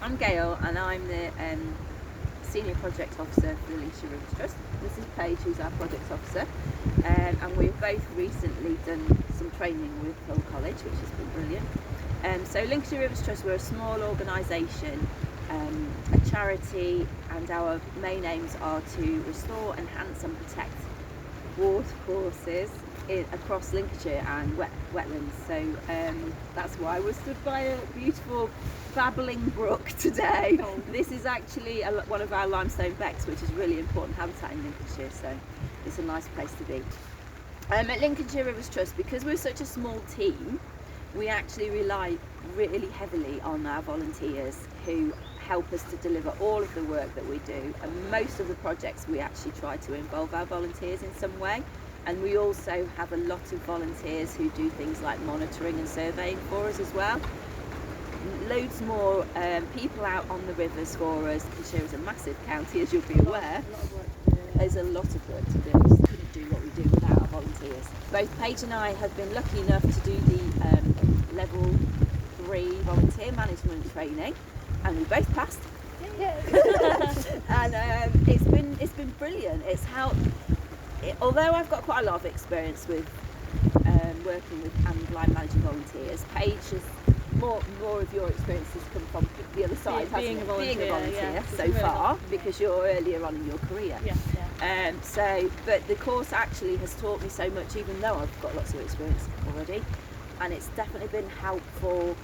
I'm Gail, and I'm the Senior Project Officer for the Lincolnshire Rivers Trust. This is Paige, who's our Project Officer, and we've both recently done some training with Hull College, which has been brilliant. So Lincolnshire Rivers Trust, we're a small organisation, a charity, and our main aims are to restore, enhance and protect watercourses across Lincolnshire and wetlands. So that's why we're stood by a beautiful babbling brook today. This is actually one of our limestone becks, which is really important habitat in Lincolnshire, so it's a nice place to be. At Lincolnshire Rivers Trust, because we're such a small team, we actually rely really heavily on our volunteers who help us to deliver all of the work that we do, and most of the projects we actually try to involve our volunteers in some way. And we also have a lot of volunteers who do things like monitoring and surveying for us as well. Loads more people out on the rivers for us. Lincolnshire is a massive county, as you'll be aware. There's a lot of work to do. We just couldn't do what we do without our volunteers. Both Paige and I have been lucky enough to do the level 3 volunteer management training, and we both passed. And it's been brilliant. It's helped. Although I've got quite a lot of experience with working with and line managing volunteers, Paige has more of your experience has come from the other side, being a volunteer so far, because you're earlier on in your career. But the course actually has taught me so much, even though I've got lots of experience already, and it's definitely been helpful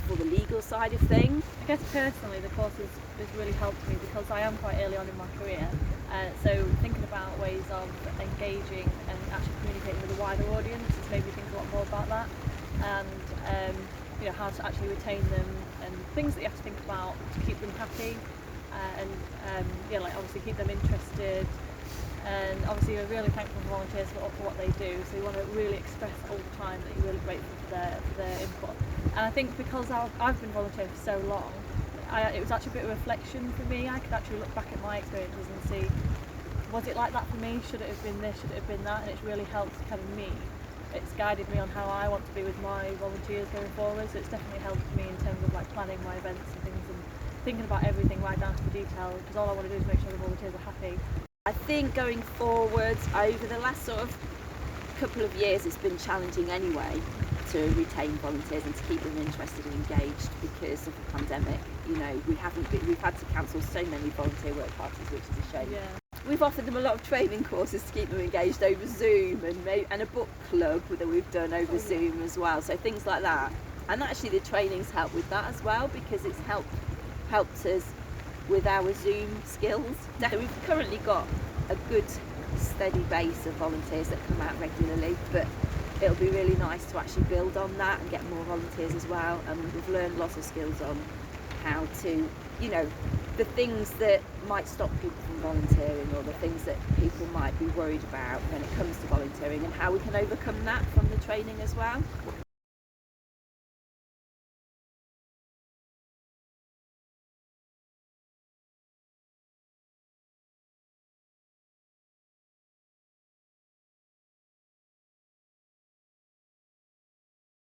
for the legal side of things. I guess personally the course has really helped me because I am quite early on in my career, so thinking about ways of engaging and actually communicating with a wider audience has made me think a lot more about that, and how to actually retain them and things that you have to think about to keep them happy, and like obviously keep them interested. And obviously you're really thankful for volunteers for what they do, so you want to really express all the time that you're really grateful for their input. And I think because I've been volunteering for so long, it was actually a bit of a reflection for me. I could actually look back at my experiences and see, was it like that for me? Should it have been this? Should it have been that? And it's really helped kind of me. It's guided me on how I want to be with my volunteers going forward, so it's definitely helped me in terms of like planning my events and things and thinking about everything right down to the detail, because all I want to do is make sure the volunteers are happy. I think going forwards, over the last sort of couple of years, it's been challenging anyway to retain volunteers and to keep them interested and engaged because of the pandemic. We've had to cancel so many volunteer work parties, which is a shame. We've offered them a lot of training courses to keep them engaged over Zoom, and a book club that we've done over Zoom as well, so things like that. And actually the training's helped with that as well, because it's helped us with our Zoom skills. We've currently got a good steady base of volunteers that come out regularly, but it'll be really nice to actually build on that and get more volunteers as well. And we've learned lots of skills on how to, the things that might stop people from volunteering, or the things that people might be worried about when it comes to volunteering, and how we can overcome that from the training as well.